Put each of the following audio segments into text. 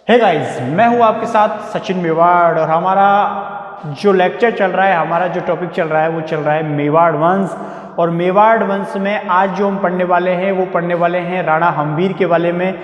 Hey guys, मैं हूं आपके साथ सचिन मेवाड़ और हमारा जो लेक्चर चल रहा है, हमारा जो टॉपिक चल रहा है वो चल रहा है मेवाड़ वंश। और मेवाड़ वंश में आज जो हम पढ़ने वाले हैं वो पढ़ने वाले हैं राणा हम्बीर के बारे में।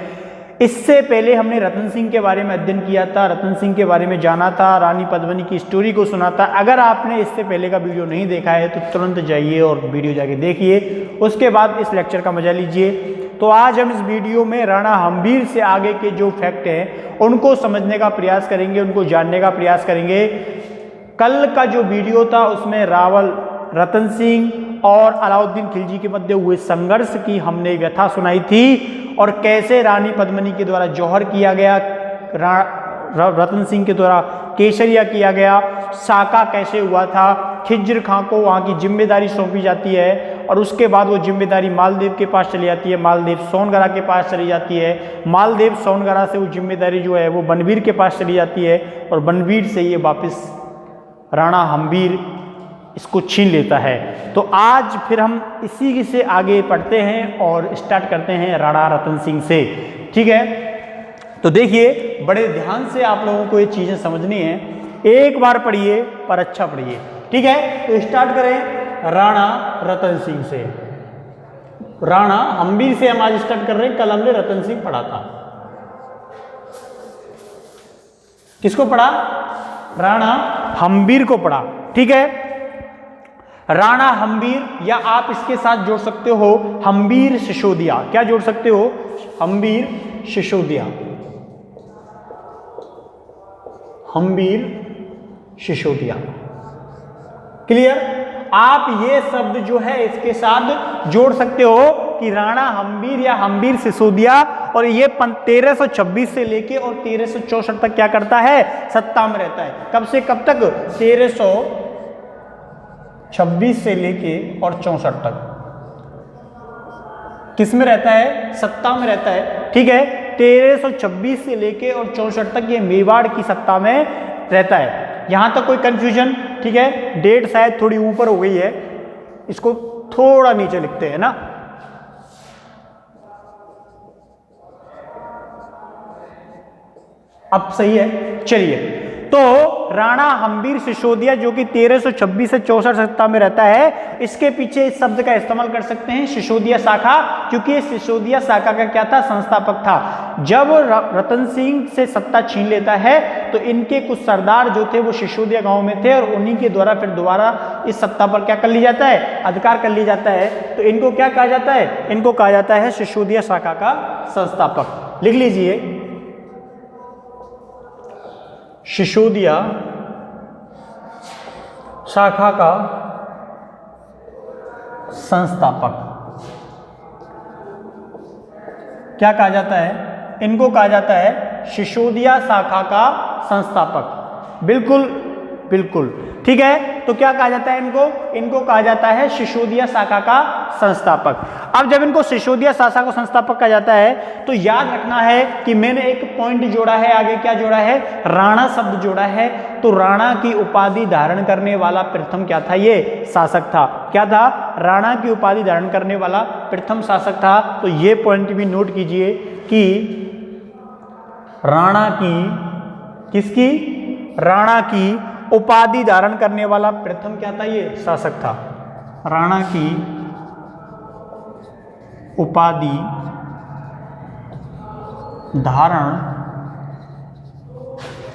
इससे पहले हमने रतन सिंह के बारे में अध्ययन किया था, रतन सिंह के बारे में जाना था, रानी पद्मिनी की स्टोरी को सुना था। अगर आपने इससे पहले का वीडियो नहीं देखा है तो तुरंत जाइए और वीडियो जाके देखिए, उसके बाद इस लेक्चर का मजा लीजिए। तो आज हम इस वीडियो में राणा हम्बीर से आगे के जो फैक्ट हैं उनको समझने का प्रयास करेंगे, उनको जानने का प्रयास करेंगे। कल का जो वीडियो था उसमें रावल, रतन सिंह और अलाउद्दीन खिलजी के मध्य हुए संघर्ष की हमने व्यथा सुनाई थी और कैसे रानी पद्मिनी के द्वारा जौहर किया गया, रतन सिंह के द्वारा केसरिया किया गया, साका कैसे हुआ था, खिज्र खां को वहाँ की जिम्मेदारी सौंपी जाती है और उसके बाद वो जिम्मेदारी मालदेव के पास चली जाती है, मालदेव सोनगरा के पास चली जाती है, मालदेव सोनगरा से वो जिम्मेदारी जो है वो बनवीर के पास चली जाती है और बनवीर से ये वापस राणा हम्बीर इसको छीन लेता है। तो आज फिर हम इसी से आगे पढ़ते हैं और स्टार्ट करते हैं राणा रतन सिंह से। ठीक है, तो देखिए बड़े ध्यान से आप लोगों को ये चीज़ें समझनी है, एक बार पढ़िए पर अच्छा पढ़िए। ठीक है, तो स्टार्ट करें राणा रतन सिंह से। राणा हम्बीर से हम आज स्टार्ट कर रहे हैं, कल हमने रतन सिंह पढ़ा था। किसको पढ़ा? राणा हम्बीर को पढ़ा। ठीक है, राणा हम्बीर, या आप इसके साथ जोड़ सकते हो हम्बीर सिसोदिया। क्या जोड़ सकते हो? हम्बीर सिसोदिया, हम्बीर सिसोदिया। क्लियर? आप ये शब्द जो है इसके साथ जोड़ सकते हो कि राणा हम्बीर या हम्बीर सिसोदिया, और ये 1326 से लेके और 1364 तक क्या करता है? सत्ता में रहता है। कब से कब तक? 1326 से लेके और 64 तक किस में रहता है? सत्ता में रहता है। ठीक है, 1326 से लेके और 64 तक ये मेवाड़ की सत्ता में रहता है। यहां तक कोई कंफ्यूजन? ठीक है, डेट शायद थोड़ी ऊपर हो गई है, इसको थोड़ा नीचे लिखते हैं ना। अब सही है। चलिए, तो राणा हम्बीर सिसोदिया जो कि 1326 से 64 सत्ता में रहता है, इसके पीछे इस शब्द का इस्तेमाल कर सकते हैं सिसोदिया शाखा, क्योंकि ये सिसोदिया शाखा का क्या था? संस्थापक था। जब रतन सिंह से सत्ता छीन लेता है तो इनके कुछ सरदार जो थे वो सिसोदिया गांव में थे और उन्हीं के द्वारा फिर दोबारा इस सत्ता पर क्या कर ली जाता है? अधिकार कर ली जाता है। तो इनको क्या कहा जाता है? इनको कहा जाता है सिसोदिया शाखा का संस्थापक। लिख लीजिए, सिसोदिया शाखा का संस्थापक क्या कहा जाता है? इनको कहा जाता है सिसोदिया शाखा का संस्थापक। बिल्कुल बिल्कुल ठीक है। तो क्या कहा जाता है इनको? इनको कहा जाता है सिसोदिया शाखा का संस्थापक। अब जब इनको सिसोदिया शाखा को संस्थापक कहा जाता है तो याद रखना है कि मैंने एक पॉइंट जोड़ा है, आगे क्या जोड़ा है? राणा शब्द जोड़ा है। तो राणा की उपाधि धारण करने वाला प्रथम क्या था? ये शासक था। क्या था? राणा की उपाधि धारण करने वाला प्रथम शासक था। तो ये पॉइंट भी नोट कीजिए कि राणा की, किसकी? राणा की उपाधि धारण करने वाला प्रथम क्या था? ये शासक था। राणा की उपाधि धारण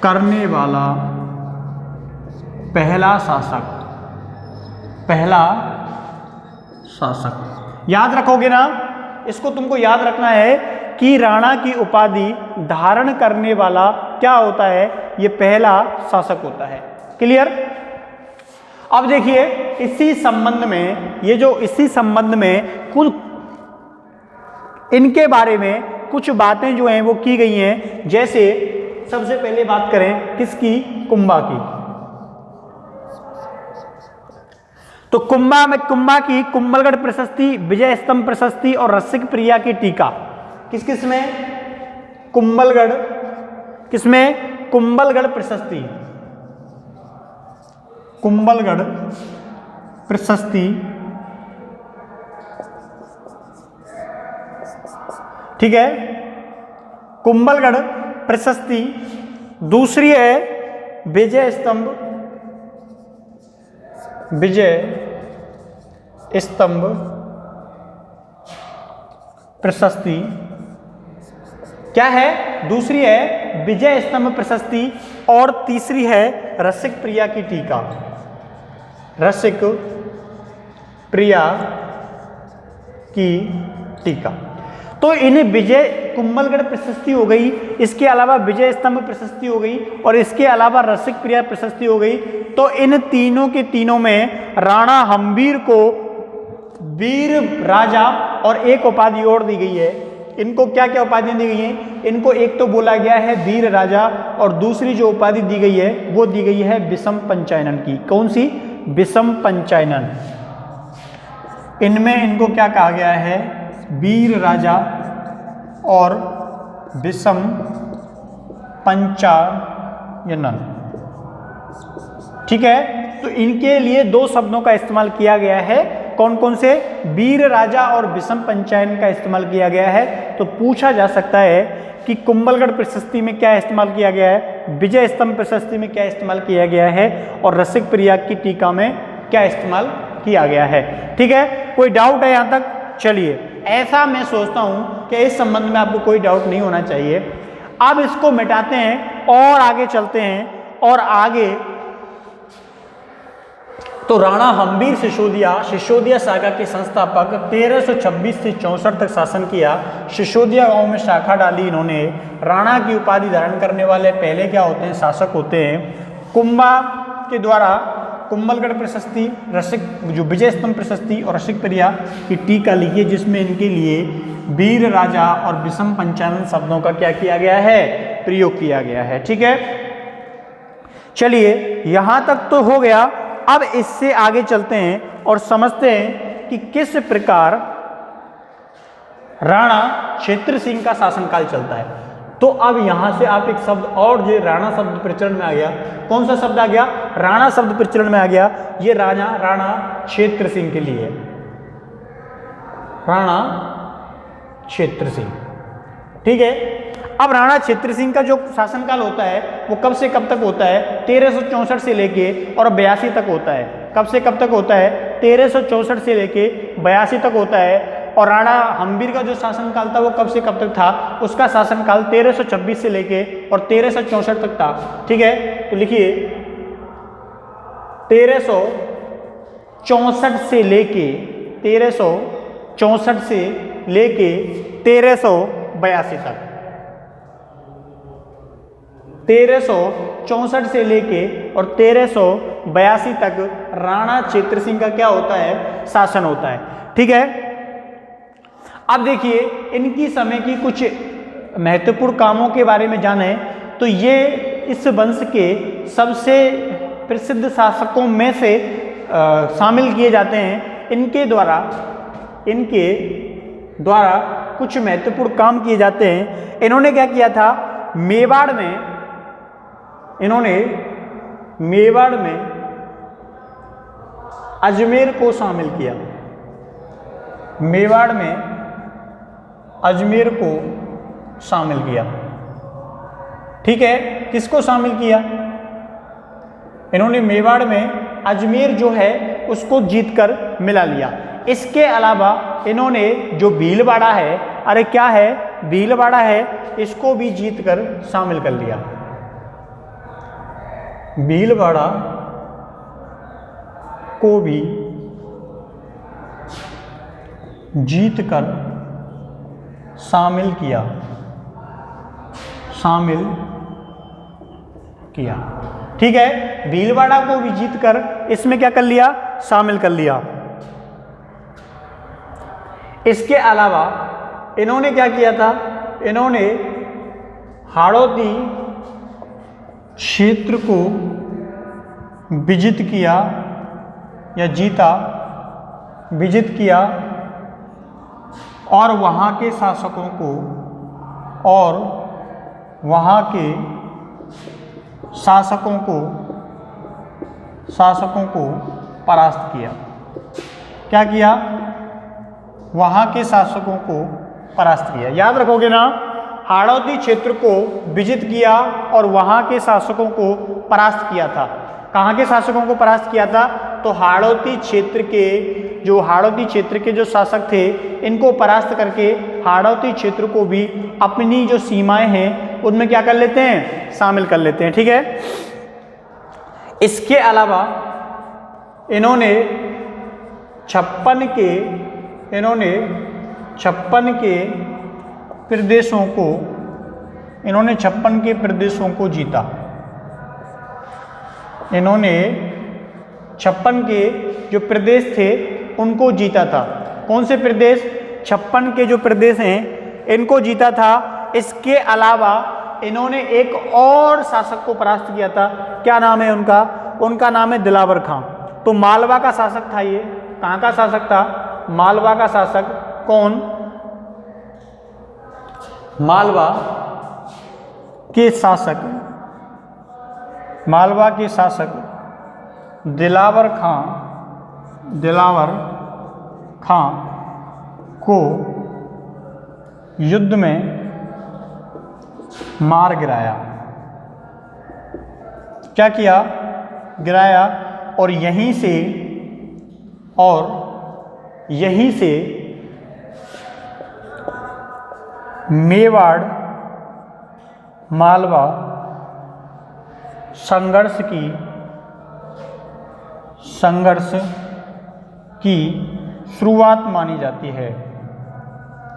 करने वाला पहला शासक, पहला शासक। याद रखोगे ना? इसको तुमको याद रखना है कि राणा की उपाधि धारण करने वाला क्या होता है? ये पहला शासक होता है। क्लियर? अब देखिए, इसी संबंध में, ये जो इसी संबंध में कुछ इनके बारे में कुछ बातें जो हैं वो की गई हैं। जैसे सबसे पहले बात करें किसकी? कुंभा की। तो कुंभा की कुंभलगढ़ प्रशस्ति, विजय स्तंभ प्रशस्ति और रसिक प्रिया की टीका किस किस में? कुंभलगढ़, किसमें? कुंभलगढ़ प्रशस्ति, कुंभलगढ़ प्रशस्ति, ठीक है। कुंभलगढ़ प्रशस्ति, दूसरी है विजय स्तंभ प्रशस्ति। क्या है? दूसरी है विजय स्तंभ प्रशस्ति और तीसरी है रसिक प्रिया की टीका। रसिक प्रिया की टीका। तो इन्हें विजय कुंभलगढ़ प्रशस्ति हो गई, इसके अलावा विजय स्तंभ प्रशस्ति हो गई और इसके अलावा रसिक प्रिया प्रशस्ति हो गई। तो इन तीनों के तीनों में राणा हम्बीर को वीर राजा और एक उपाधि और दी गई है। इनको क्या क्या उपाधियां दी गई हैं? इनको एक तो बोला गया है वीर राजा और दूसरी जो उपाधि दी गई है वो दी गई है विषम पंचायनन की। कौन सी? विषम पंचायनन। इनमें इनको क्या कहा गया है? वीर राजा और विषम पंचायनन। ठीक है, तो इनके लिए दो शब्दों का इस्तेमाल किया गया है। कौन कौन से? वीर राजा और विषम पंचायन का इस्तेमाल किया गया है। तो पूछा जा सकता है कि कुंभलगढ़ प्रशस्ति में क्या इस्तेमाल किया गया है, विजय स्तंभ प्रशस्ति में क्या इस्तेमाल किया गया है और रसिक प्रिया की टीका में क्या इस्तेमाल किया गया है। ठीक है, कोई डाउट है यहाँ तक? चलिए, ऐसा मैं सोचता हूँ कि इस संबंध में आपको कोई डाउट नहीं होना चाहिए। अब इसको मिटाते हैं और आगे चलते हैं। और आगे तो राणा हम्बीर सिसोदिया सागा के संस्थापक 1326 से 64 तक शासन किया। सिसोदिया गांव में शाखा डाली इन्होंने। राणा की उपाधि धारण करने वाले पहले क्या होते हैं? शासक होते हैं। कुंभा के द्वारा कुंभलगढ़ प्रशस्ति, रसिक जो विजय स्तंभ प्रशस्ति और रसिक प्रिया की टीका लिखी, जिसमें इनके लिए वीर राजा और विषम पंचायन शब्दों का क्या किया गया है? प्रयोग किया गया है। ठीक है, चलिए यहां तक तो हो गया। अब इससे आगे चलते हैं और समझते हैं कि किस प्रकार राणा क्षेत्र सिंह का शासनकाल चलता है। तो अब यहां से आप एक शब्द और, जो राणा शब्द प्रचलन में आ गया। कौन सा शब्द आ गया? राणा शब्द प्रचलन में आ गया। ये राणा क्षेत्र सिंह के लिए, राणा क्षेत्र सिंह। ठीक है, अब राणा क्षेत्र सिंह का जो शासनकाल होता है वो कब से कब तक होता है? 1364 से लेके और 82 तक होता है। कब से कब तक होता है? 1364 से लेके 82 तक होता है। और राणा हम्बीर का जो शासनकाल था वो कब से कब तक था? उसका शासनकाल 1326 से लेके और 1364 तक था। ठीक है, तो लिखिए 1364 से लेके 1364 से लेके 1382 तक। 1364 से लेके और 1382 तक राणा क्षेत्र सिंह का क्या होता है? शासन होता है। ठीक है, अब देखिए इनकी समय की कुछ महत्वपूर्ण कामों के बारे में जाने तो ये इस वंश के सबसे प्रसिद्ध शासकों में से शामिल किए जाते हैं। इनके द्वारा कुछ महत्वपूर्ण काम किए जाते हैं। इन्होंने क्या किया था? मेवाड़ में अजमेर को शामिल किया। मेवाड़ में अजमेर को शामिल किया। ठीक है, किसको शामिल किया? इन्होंने मेवाड़ में अजमेर जो है उसको जीतकर मिला लिया। इसके अलावा इन्होंने जो भीलवाड़ा है, अरे क्या है? भीलवाड़ा है, इसको भी जीतकर शामिल कर लिया। भीलवाड़ा को भी जीतकर शामिल किया। ठीक है, भीलवाड़ा को भी जीतकर इसमें क्या कर लिया? शामिल कर लिया। इसके अलावा इन्होंने क्या किया था? इन्होंने हाड़ौती क्षेत्र को विजित किया या विजित किया और वहाँ के शासकों को परास्त किया। क्या किया? वहाँ के शासकों को परास्त किया। याद रखोगे ना, हाड़ौती क्षेत्र को विजित किया और वहाँ के शासकों को परास्त किया था। कहाँ के शासकों को परास्त किया था? तो हाड़ौती क्षेत्र के जो शासक थे इनको परास्त करके हाड़ौती क्षेत्र को भी अपनी जो सीमाएं हैं उनमें क्या कर लेते हैं? शामिल कर लेते हैं। ठीक है। इसके अलावा इन्होंने 56 के प्रदेशों को जीता। इन्होंने 56 के जो प्रदेश थे उनको जीता था। कौन से प्रदेश? 56 के जो प्रदेश हैं इनको जीता था। इसके अलावा इन्होंने एक और शासक को परास्त किया था। क्या नाम है उनका? उनका नाम है दिलावर खां। तो मालवा का शासक था ये। कहाँ का शासक था? मालवा का शासक। कौन? मालवा के शासक दिलावर खां को युद्ध में मार गिराया। क्या किया? गिराया। और यहीं से मेवाड़ मालवा संघर्ष की शुरुआत मानी जाती है।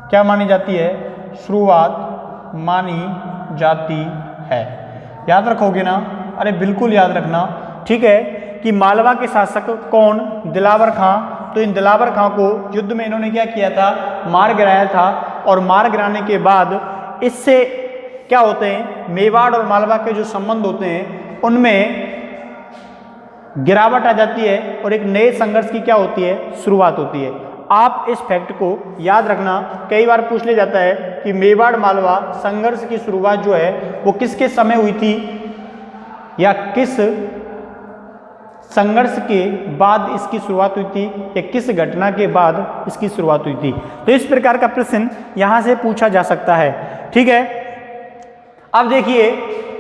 क्या मानी जाती है? शुरुआत मानी जाती है। याद रखोगे ना? अरे बिल्कुल याद रखना। ठीक है कि मालवा के शासक कौन? दिलावर खां। तो इन दिलावर खां को युद्ध में इन्होंने क्या किया था? मार गिराया था। और मार गिराने के बाद इससे क्या होते हैं? मेवाड़ और मालवा के जो संबंध होते हैं उनमें गिरावट आ जाती है और एक नए संघर्ष की क्या होती है? शुरुआत होती है। आप इस फैक्ट को याद रखना। कई बार पूछ लिया जाता है कि मेवाड़ मालवा संघर्ष की शुरुआत जो है वो किसके समय हुई थी या किस संघर्ष के बाद इसकी शुरुआत हुई थी या किस घटना के बाद इसकी शुरुआत हुई थी। तो इस प्रकार का प्रश्न यहाँ से पूछा जा सकता है। ठीक है। अब देखिए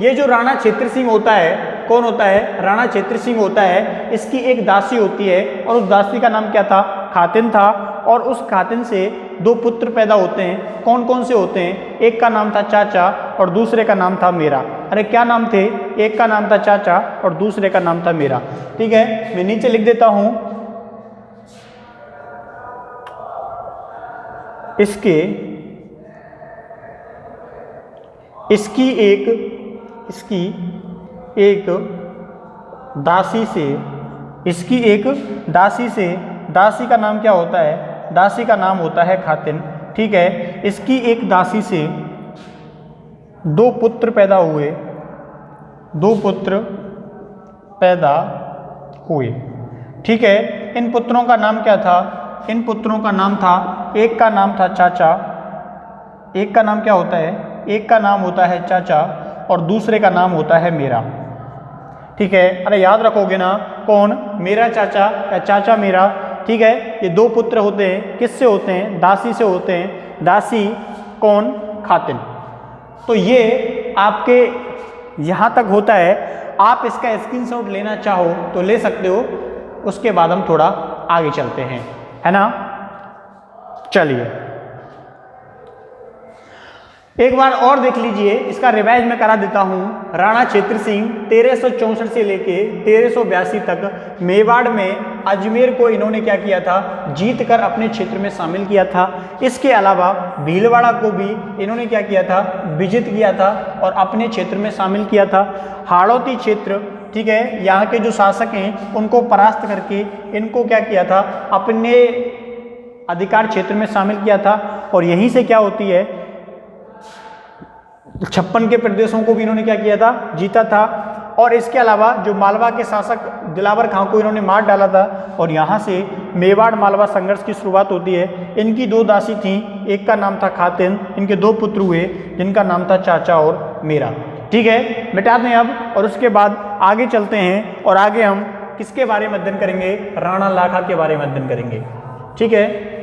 ये जो राणा छेत्र सिंह होता है, कौन होता है? राणा छेत्र सिंह होता है। इसकी एक दासी होती है और उस दासी का नाम क्या था? खातिन था। और उस खातिन से 2 पुत्र पैदा होते हैं। कौन कौन से होते हैं? एक का नाम था चाचा और दूसरे का नाम था मेरा। अरे क्या नाम थे? एक का नाम था चाचा और दूसरे का नाम था मेरा। ठीक है, मैं नीचे लिख देता हूं। इसकी एक दासी से दासी का नाम क्या होता है? दासी का नाम होता है खातिन। ठीक है। इसकी एक दासी से 2 पुत्र पैदा हुए। 2 पुत्र पैदा हुए। ठीक है। इन पुत्रों का नाम क्या था? इन पुत्रों का नाम था, एक का नाम था चाचा। एक का नाम क्या होता है? एक का नाम होता है चाचा और दूसरे का नाम होता है मेरा। ठीक है। अरे याद रखोगे ना? कौन? मेरा चाचा या चाचा मेरा। ठीक है। ये 2 पुत्र होते हैं। किससे होते हैं? दासी से होते हैं। दासी कौन? खातिन। तो ये आपके यहाँ तक होता है। आप इसका स्क्रीनशॉट लेना चाहो तो ले सकते हो। उसके बाद हम थोड़ा आगे चलते हैं, है ना? चलिए एक बार और देख लीजिए। इसका रिवाइज मैं करा देता हूँ। राणा छेत्र सिंह 1364 से लेके 1382 तक मेवाड़ में अजमेर को इन्होंने क्या किया था? जीत कर अपने क्षेत्र में शामिल किया था। इसके अलावा भीलवाड़ा को भी इन्होंने क्या किया था? विजित किया था और अपने क्षेत्र में शामिल किया था। हाड़ौती क्षेत्र, ठीक है, यहाँ के जो शासक हैं उनको परास्त करके इनको क्या किया था? अपने अधिकार क्षेत्र में शामिल किया था। और यहीं से क्या होती है? 56 के प्रदेशों को भी इन्होंने क्या किया था? जीता था। और इसके अलावा जो मालवा के शासक दिलावर खां को इन्होंने मार डाला था और यहाँ से मेवाड़ मालवा संघर्ष की शुरुआत होती है। इनकी 2 दासी थीं, एक का नाम था खातिन, इनके 2 पुत्र हुए जिनका नाम था चाचा और मेरा। ठीक है, मिटा दें अब और उसके बाद आगे चलते हैं और आगे हम किसके बारे में अध्ययन करेंगे? राणा लाखा के बारे में अध्ययन करेंगे। ठीक है।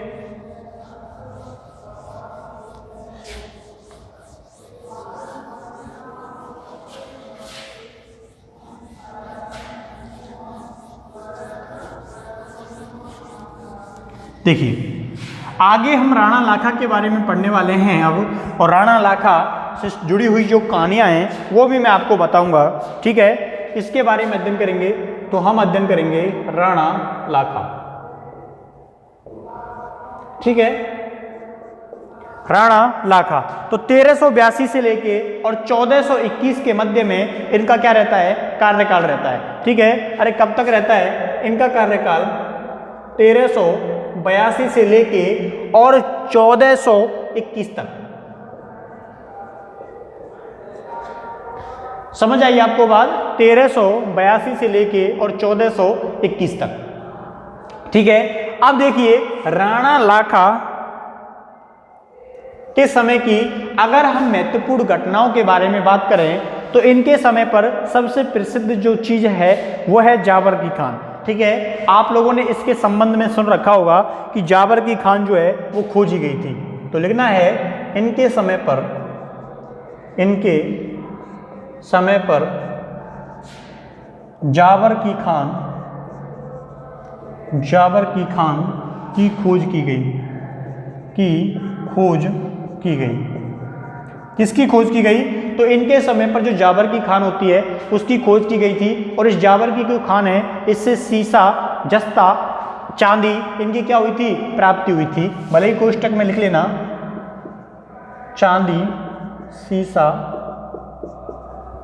देखिए आगे हम राणा लाखा के बारे में पढ़ने वाले हैं अब, और राणा लाखा से जुड़ी हुई जो कहानियाँ हैं वो भी मैं आपको बताऊंगा। ठीक है, इसके बारे में अध्ययन करेंगे। तो हम अध्ययन करेंगे राणा लाखा। ठीक है, राणा लाखा तो 1382 से लेके और 1421 के मध्य में इनका क्या रहता है, कार्यकाल रहता है। ठीक है, अरे कब तक रहता है इनका कार्यकाल, 1382 से लेके और 1421 तक। समझ आई आपको बात, 1382 से लेके और 1421 तक। ठीक है, अब देखिए राणा लाखा के समय की अगर हम महत्वपूर्ण घटनाओं के बारे में बात करें तो इनके समय पर सबसे प्रसिद्ध जो चीज है वो है जाबर की खान। ठीक है, आप लोगों ने इसके संबंध में सुन रखा होगा कि जाबर की खान जो है वो खोजी गई थी। तो लिखना है इनके समय पर जाबर की खान की खोज की गई। किसकी खोज की गई, तो इनके समय पर जो जाबर की खान होती है उसकी खोज की गई थी। और इस जाबर की जो खान है इससे सीसा, जस्ता, चांदी इनकी क्या हुई थी, प्राप्ति हुई थी। भले ही कोष्टक में लिख लेना, चांदी, सीसा,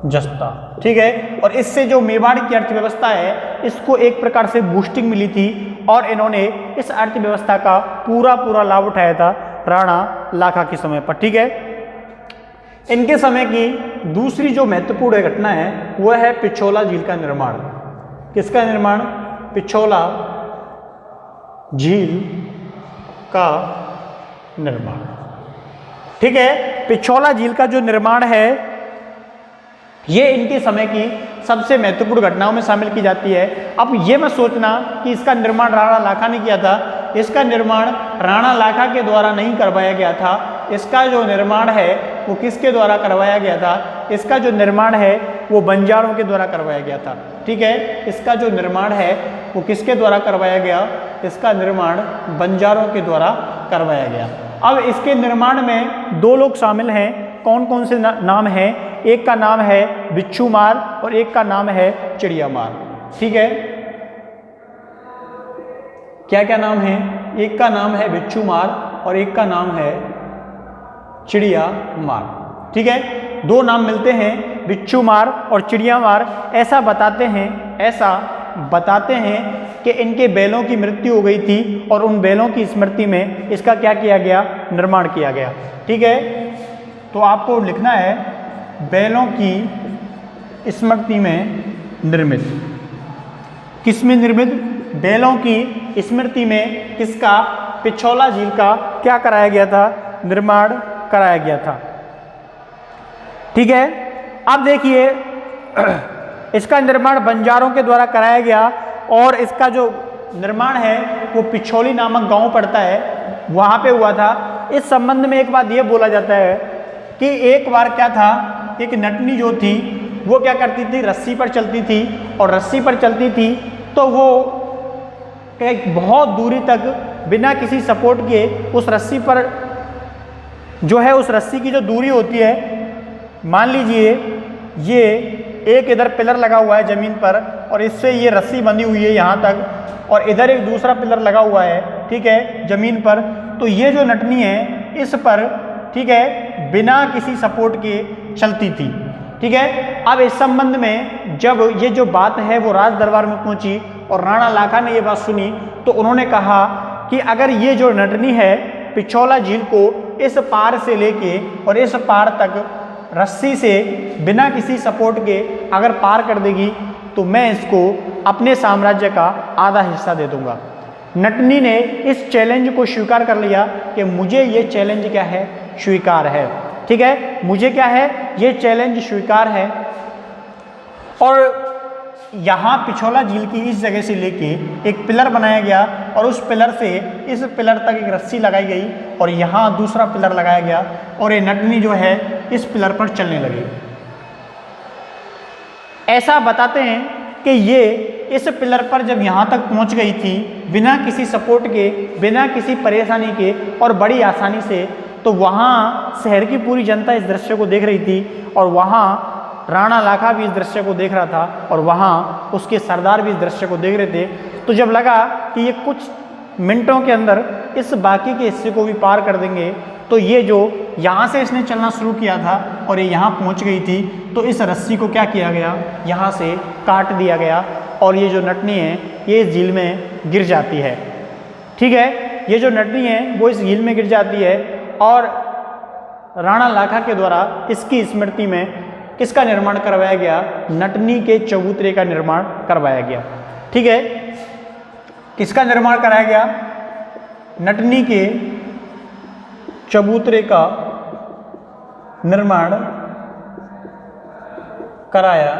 जस्ता। ठीक है, और इससे जो मेवाड़ की अर्थव्यवस्था है इसको एक प्रकार से बूस्टिंग मिली थी और इन्होंने इस अर्थव्यवस्था का पूरा लाभ उठाया था राणा लाखा के समय पर। ठीक है, इनके समय की दूसरी जो महत्वपूर्ण घटना है वह है पिछोला झील का निर्माण। किसका निर्माण, पिछोला झील का निर्माण। ठीक है, पिछोला झील का जो निर्माण है ये इनके समय की सबसे महत्वपूर्ण घटनाओं में शामिल की जाती है। अब ये मत सोचना कि इसका निर्माण राणा लाखा ने किया था, इसका निर्माण राणा लाखा के द्वारा नहीं करवाया गया था। इसका जो निर्माण है वो किसके द्वारा करवाया गया था, इसका जो निर्माण है वो बंजारों के द्वारा करवाया गया था। ठीक है, इसका जो निर्माण है वो किसके द्वारा करवाया गया, इसका निर्माण बंजारों के द्वारा करवाया गया। अब इसके निर्माण में दो लोग शामिल हैं, कौन कौन से नाम हैं, एक का नाम है बिच्छू मार और एक का नाम है चिड़िया मार। ठीक है, क्या क्या नाम है, एक का नाम है बिच्छू मार और एक का नाम है चिड़िया मार। ठीक है, दो नाम मिलते हैं बिच्छू मार और चिड़िया मार। ऐसा बताते हैं कि इनके बैलों की मृत्यु हो गई थी और उन बैलों की स्मृति में इसका क्या किया गया, निर्माण किया गया। ठीक है, तो आपको लिखना है बैलों की स्मृति में निर्मित। किस में निर्मित, बैलों की स्मृति में किसका, पिछोला झील का क्या कराया गया था, निर्माण कराया गया था। ठीक है, अब देखिए इसका निर्माण बंजारों के द्वारा कराया गया और इसका जो निर्माण है वो पिछोली नामक गांव पड़ता है, वहां पे हुआ था। इस संबंध में एक बात ये बोला जाता है कि एक बार क्या था, एक नटनी जो थी वो क्या करती थी, रस्सी पर चलती थी और रस्सी पर चलती थी तो वो एक बहुत दूरी तक बिना किसी सपोर्ट के उस रस्सी पर जो है, उस रस्सी की जो दूरी होती है, मान लीजिए ये एक इधर पिलर लगा हुआ है जमीन पर और इससे ये रस्सी बंधी हुई है यहाँ तक, और इधर एक दूसरा पिलर लगा हुआ है, ठीक है, जमीन पर। तो ये जो नटनी है इस पर, ठीक है, बिना किसी सपोर्ट के चलती थी। ठीक है, अब इस संबंध में जब ये जो बात है वो राज दरबार में पहुंची और राणा लाखा ने ये बात सुनी तो उन्होंने कहा कि अगर ये जो नटनी है पिछोला झील को इस पार से लेके और इस पार तक रस्सी से बिना किसी सपोर्ट के अगर पार कर देगी तो मैं इसको अपने साम्राज्य का आधा हिस्सा दे दूंगा। नटनी ने इस चैलेंज को स्वीकार कर लिया कि मुझे ये चैलेंज क्या है, स्वीकार है। ठीक है, मुझे क्या है, ये चैलेंज स्वीकार है। और यहाँ पिछोला झील की इस जगह से लेके एक पिलर बनाया गया और उस पिलर से इस पिलर तक एक रस्सी लगाई गई और यहाँ दूसरा पिलर लगाया गया और ये नटनी जो है इस पिलर पर चलने लगी। ऐसा बताते हैं कि ये इस पिलर पर जब यहाँ तक पहुँच गई थी बिना किसी सपोर्ट के, बिना किसी परेशानी के और बड़ी आसानी से, तो वहाँ शहर की पूरी जनता इस दृश्य को देख रही थी और वहाँ राणा लाखा भी इस दृश्य को देख रहा था और वहाँ उसके सरदार भी इस दृश्य को देख रहे थे। तो जब लगा कि ये कुछ मिनटों के अंदर इस बाकी के हिस्से को भी पार कर देंगे, तो ये जो यहाँ से इसने चलना शुरू किया था और ये यहाँ पहुँच गई थी, तो इस रस्सी को क्या किया गया, यहाँ से काट दिया गया और ये जो नटनी है ये इस झील में गिर जाती है। ठीक है, ये जो नटनी है वो इस झील में गिर जाती है और राणा लाखा के द्वारा इसकी स्मृति में किसका निर्माण करवाया गया, नटनी के चबूतरे का निर्माण करवाया गया। ठीक है, किसका निर्माण कराया गया, नटनी के चबूतरे का निर्माण कराया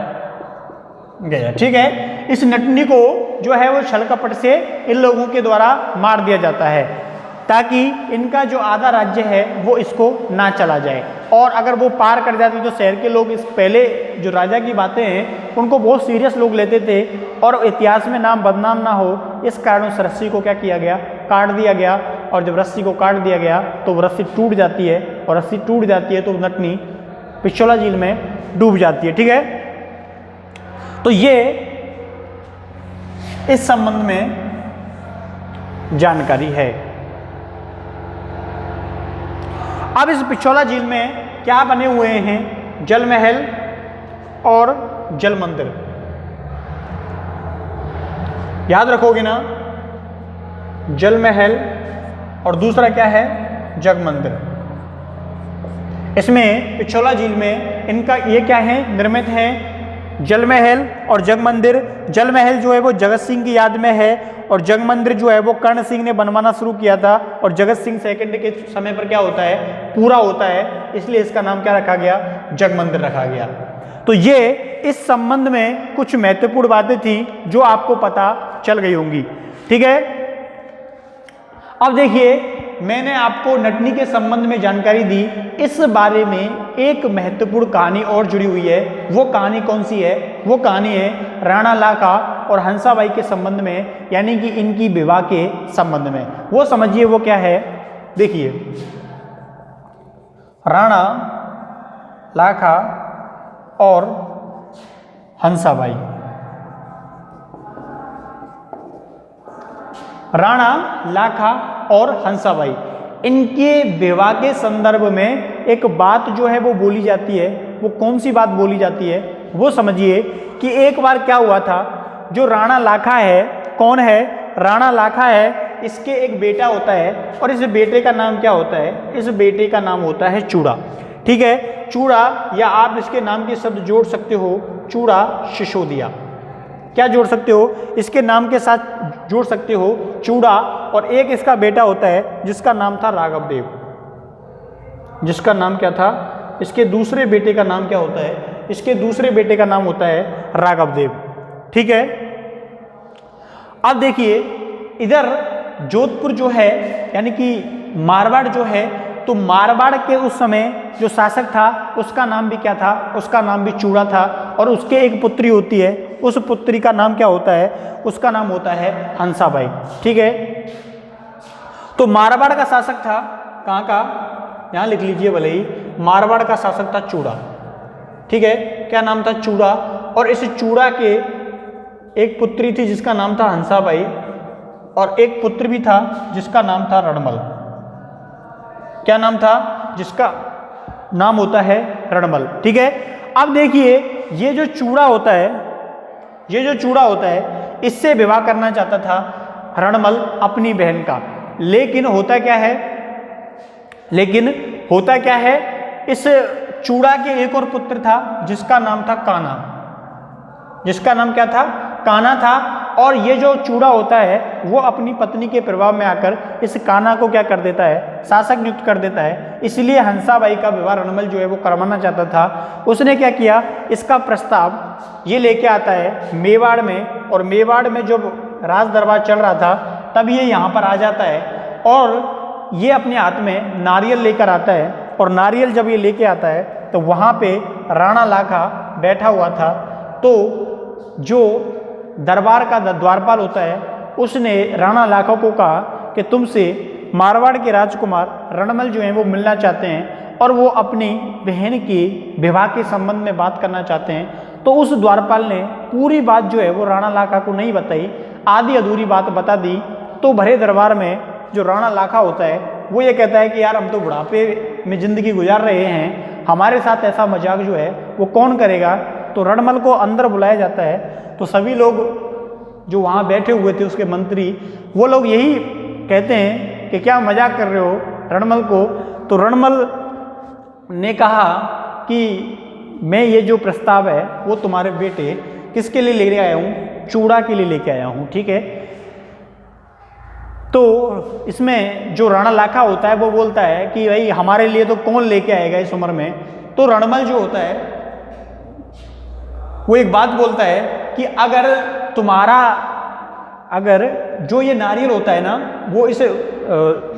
गया। ठीक है, इस नटनी को जो है वो छल कपट से इन लोगों के द्वारा मार दिया जाता है ताकि इनका जो आधा राज्य है वो इसको ना चला जाए, और अगर वो पार कर जाती तो शहर के लोग इस पहले जो राजा की बातें हैं उनको बहुत सीरियस लोग लेते थे और इतिहास में नाम बदनाम ना हो, इस कारण उस रस्सी को क्या किया गया, काट दिया गया। और जब रस्सी को काट दिया गया तो वो रस्सी टूट जाती है और रस्सी टूट जाती है तो नटनी पिछोला झील में डूब जाती है। ठीक है, तो ये इस संबंध में जानकारी है। अब इस पिछोला झील में क्या बने हुए हैं, जल महल और जल मंदिर। याद रखोगे ना, जल महल और दूसरा क्या है, जग मंदिर। इसमें पिछोला झील में इनका ये क्या है, निर्मित है जल महल और जग मंदिर। जल महल जो है वो जगत सिंह की याद में है और जग मंदिर जो है वो कर्ण सिंह ने बनवाना शुरू किया था और जगत सिंह सेकंड के समय पर क्या होता है, पूरा होता है, इसलिए इसका नाम क्या रखा गया, जग मंदिर रखा गया। तो ये इस संबंध में कुछ महत्वपूर्ण बातें थी जो आपको पता चल गई होंगी। ठीक है, अब देखिए मैंने आपको नटनी के संबंध में जानकारी दी, इस बारे में एक महत्वपूर्ण कहानी और जुड़ी हुई है। वो कहानी कौन सी है, वो कहानी है राणा लाखा और हंसाबाई के संबंध में, यानी कि इनकी विवाह के संबंध में। वो समझिए वो क्या है, देखिए राणा लाखा और हंसाबाई। राणा लाखा और हंसाबाई, इनके विवाह के संदर्भ में एक बात जो है वो बोली जाती है। वो कौन सी बात बोली जाती है, वो समझिए कि एक बार क्या हुआ था, जो राणा लाखा है, कौन है, राणा लाखा है, इसके एक बेटा होता है और इस बेटे का नाम क्या होता है, इस बेटे का नाम होता है चूड़ा। ठीक है, चूड़ा, या आप इसके नाम के शब्द जोड़ सकते हो, चूड़ा सिसोदिया। क्या जोड़ सकते हो, इसके नाम के साथ जोड़ सकते हो चूड़ा। और एक इसका बेटा होता है जिसका नाम था राघव देव, जिसका नाम क्या था, इसके दूसरे बेटे का नाम क्या होता है, इसके दूसरे बेटे का नाम होता है राघव देव। ठीक है, अब देखिए इधर जोधपुर जो है यानी कि मारवाड़ जो है, तो मारवाड़ के उस समय जो शासक था उसका नाम भी क्या था, उसका नाम भी चूड़ा था और उसके एक पुत्री होती है, उस पुत्री का नाम क्या होता है, उसका नाम होता है हंसाबाई। ठीक है, तो मारवाड़ का शासक था, कहाँ का, यहाँ लिख लीजिए भले ही, मारवाड़ का शासक था चूड़ा। ठीक है, क्या नाम था, चूड़ा। और इस चूड़ा के एक पुत्री थी जिसका नाम था हंसाबाई और एक पुत्र भी था जिसका नाम था रणमल। क्या नाम था, जिसका नाम होता है रणमल। ठीक है, अब देखिए ये जो चूड़ा होता है, ये जो चूड़ा होता है, इससे विवाह करना चाहता था रणमल अपनी बहन का, लेकिन होता क्या है, इस चूड़ा के एक और पुत्र था जिसका नाम था कान्हा, जिसका नाम क्या था, कान्हा था। और ये जो चूड़ा होता है वो अपनी पत्नी के प्रभाव में आकर इस कान्हा को क्या कर देता है, शासक नियुक्त कर देता है। इसलिए हंसाबाई का विवाह रणमल जो है वो करवाना चाहता था। उसने क्या किया, इसका प्रस्ताव ये लेके आता है मेवाड़ में, और मेवाड़ में जब राज दरबार चल रहा था तब ये यहाँ पर आ जाता है और ये अपने हाथ में नारियल लेकर आता है। और नारियल जब ये लेके आता है तो वहाँ पे राणा लाखा बैठा हुआ था। तो जो दरबार का द्वारपाल होता है, उसने राणा लाखा को कहा कि तुमसे मारवाड़ के राजकुमार रणमल जो हैं वो मिलना चाहते हैं और वो अपनी बहन की विवाह के संबंध में बात करना चाहते हैं। तो उस द्वारपाल ने पूरी बात जो है वो राणा लाखा को नहीं बताई, आधी अधूरी बात बता दी। तो भरे दरबार में जो राणा लाखा होता है वो ये कहता है कि यार हम तो बुढ़ापे में ज़िंदगी गुजार रहे हैं, हमारे साथ ऐसा मजाक जो है वो कौन करेगा। तो रणमल को अंदर बुलाया जाता है। तो सभी लोग जो वहाँ बैठे हुए थे उसके मंत्री, वो लोग यही कहते हैं कि क्या मजाक कर रहे हो रणमल को। तो रणमल ने कहा कि मैं ये जो प्रस्ताव है वो तुम्हारे बेटे किसके लिए लेके आया हूँ, चूड़ा के लिए लेके आया हूँ, ठीक है। तो इसमें जो राणा लाखा होता है वो बोलता है कि भाई हमारे लिए तो कौन लेके आएगा इस उम्र में। तो रणमल जो होता है वो एक बात बोलता है कि अगर जो ये नारियल होता है ना वो इसे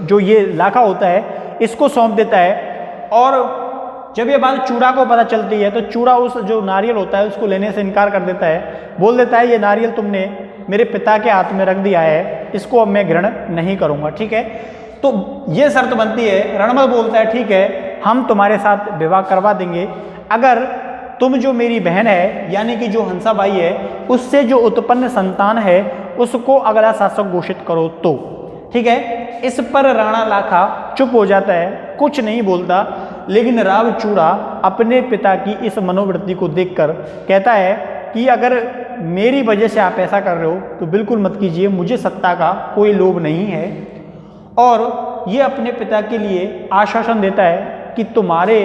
जो ये लाखा होता है इसको सौंप देता है, और जब ये बात चूड़ा को पता चलती है तो चूड़ा उस जो नारियल होता है उसको लेने से इनकार कर देता है, बोल देता है ये नारियल तुमने मेरे पिता के हाथ में रख दिया है, इसको अब मैं ग्रहण नहीं करूँगा, ठीक है। तो ये शर्त बनती है। रणमल बोलता है ठीक है हम तुम्हारे साथ विवाह करवा देंगे अगर तुम जो मेरी बहन है यानी कि जो हंसाबाई है उससे जो उत्पन्न संतान है उसको अगला शासक घोषित करो तो, ठीक है। इस पर राणा लाखा चुप हो जाता है, कुछ नहीं बोलता। लेकिन राव चूड़ा अपने पिता की इस मनोवृत्ति को देखकर कहता है कि अगर मेरी वजह से आप ऐसा कर रहे हो तो बिल्कुल मत कीजिए, मुझे सत्ता का कोई लोभ नहीं है। और ये अपने पिता के लिए आश्वासन देता है कि तुम्हारे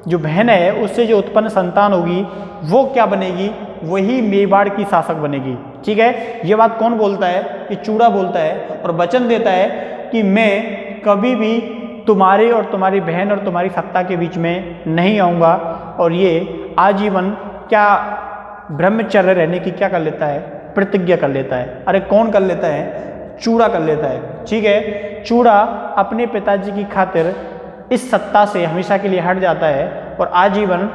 जो बहन है उससे जो उत्पन्न संतान होगी वो क्या बनेगी, वही मेवाड़ की शासक बनेगी, ठीक है। ये बात कौन बोलता है, कि चूड़ा बोलता है, और वचन देता है कि मैं कभी भी तुम्हारे और तुम्हारी बहन और तुम्हारी सत्ता के बीच में नहीं आऊँगा। और ये आजीवन क्या ब्रह्मचर्य रहने की क्या कर लेता है, प्रतिज्ञा कर लेता है। अरे कौन कर लेता है, चूड़ा कर लेता है, ठीक है। चूड़ा अपने पिताजी की खातिर इस सत्ता से हमेशा के लिए हट जाता है और आजीवन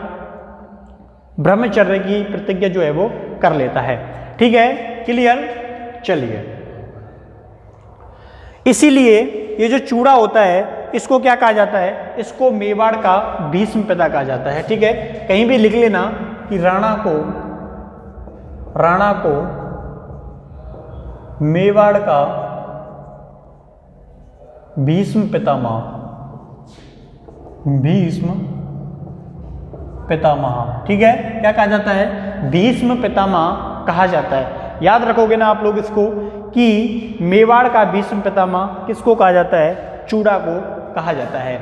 ब्रह्मचर्य की प्रतिज्ञा जो है वो कर लेता है, ठीक है। क्लियर, चलिए। इसीलिए ये जो चूड़ा होता है इसको क्या कहा जाता है, इसको मेवाड़ का भीष्म पिता कहा जाता है, ठीक है। कहीं भी लिख लेना कि राणा को मेवाड़ का भीष्म पितामह, भीष्म पितामह, ठीक है। क्या कहा जाता है, भीष्म पितामह कहा जाता है। याद रखोगे ना आप लोग इसको कि मेवाड़ का भीष्म पितामह किसको कहा जाता है, चूड़ा को कहा जाता है।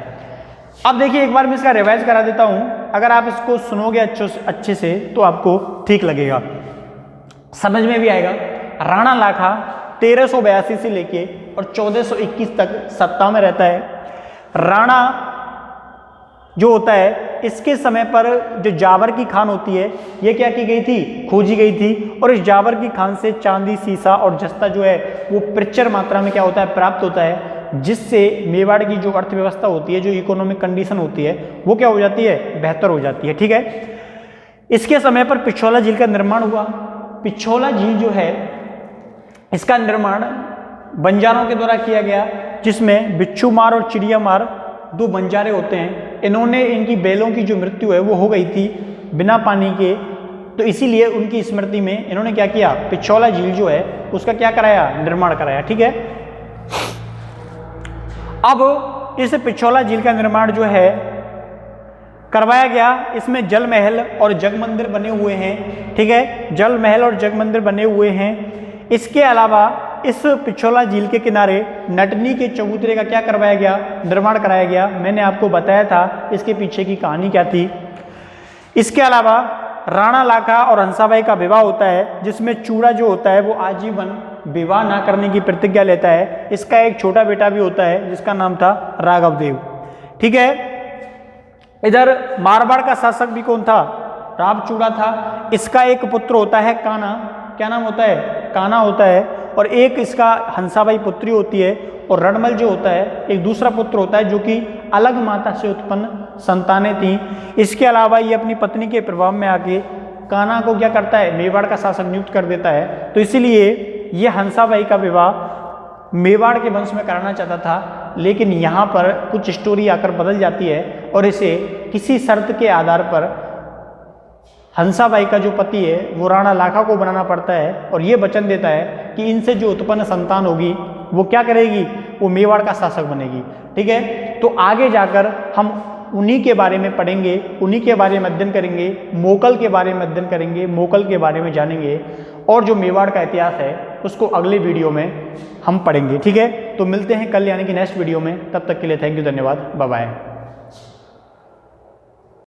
अब देखिए एक बार मैं इसका रिवाइज करा देता हूं, अगर आप इसको सुनोगे अच्छे से तो आपको ठीक लगेगा, समझ में भी आएगा। राणा लाखा 1382 से लेके और 1421 तक सत्ता में रहता है। राणा जो होता है इसके समय पर जो जाबर की खान होती है ये क्या की गई थी, खोजी गई थी। और इस जाबर की खान से चांदी, सीसा और जस्ता जो है वो प्रचुर मात्रा में क्या होता है, प्राप्त होता है, जिससे मेवाड़ की जो अर्थव्यवस्था होती है, जो इकोनॉमिक कंडीशन होती है वो क्या हो जाती है, बेहतर हो जाती है, ठीक है। इसके समय पर पिछोला झील का निर्माण हुआ। पिछोला झील जो है इसका निर्माण बंजारों के द्वारा किया गया, जिसमें बिच्छू मार और चिड़िया मार दो बंजारे होते हैं। इन्होंने इनकी बैलों की जो मृत्यु है वो हो गई थी बिना पानी के, तो इसीलिए उनकी स्मृति में इन्होंने क्या किया, पिछोला झील जो है उसका क्या कराया, निर्माण कराया, ठीक है। अब इस पिछोला झील का निर्माण जो है करवाया गया। इसमें जल महल और जग मंदिर बने हुए हैं, ठीक है, जल महल और जग मंदिर बने हुए हैं। इसके अलावा इस पिछोला झील के किनारे नटनी के चबूतरे का क्या करवाया गया, निर्माण कराया गया। मैंने आपको बताया था इसके पीछे की कहानी क्या थी। इसके अलावा राणा लाखा और हंसाबाई का विवाह होता है, जिसमें चूड़ा जो होता है वो आजीवन विवाह ना करने की प्रतिज्ञा लेता है। इसका एक छोटा बेटा भी होता है जिसका नाम था राघवदेव, ठीक है। इधर मारवाड़ का शासक भी कौन था, राव चूड़ा था। इसका एक पुत्र होता है काना, क्या नाम होता है, काना होता है। और एक इसका हंसाबाई पुत्री होती है। और रणमल जो होता है एक दूसरा पुत्र होता है जो कि अलग माता से उत्पन्न संतानें थीं। इसके अलावा ये अपनी पत्नी के प्रभाव में आके कान्हा को क्या करता है, मेवाड़ का शासक नियुक्त कर देता है। तो इसीलिए ये हंसाबाई का विवाह मेवाड़ के वंश में कराना चाहता था, लेकिन यहाँ पर कुछ स्टोरी आकर बदल जाती है और इसे किसी शर्त के आधार पर हंसाबाई का जो पति है वो राणा लाखा को बनाना पड़ता है और ये वचन देता है कि इनसे जो उत्पन्न संतान होगी वो क्या करेगी, वो मेवाड़ का शासक बनेगी। ठीक है, तो आगे जाकर हम उन्हीं के बारे में पढ़ेंगे, उन्हीं के बारे में अध्ययन करेंगे, मोकल के बारे में अध्ययन करेंगे, मोकल के बारे में जानेंगे और जो मेवाड़ का इतिहास है उसको अगले वीडियो में हम पढ़ेंगे। ठीक है, तो मिलते हैं कल यानी कि नेक्स्ट वीडियो में। तब तक के लिए थैंक यू, धन्यवाद, बाय बाय।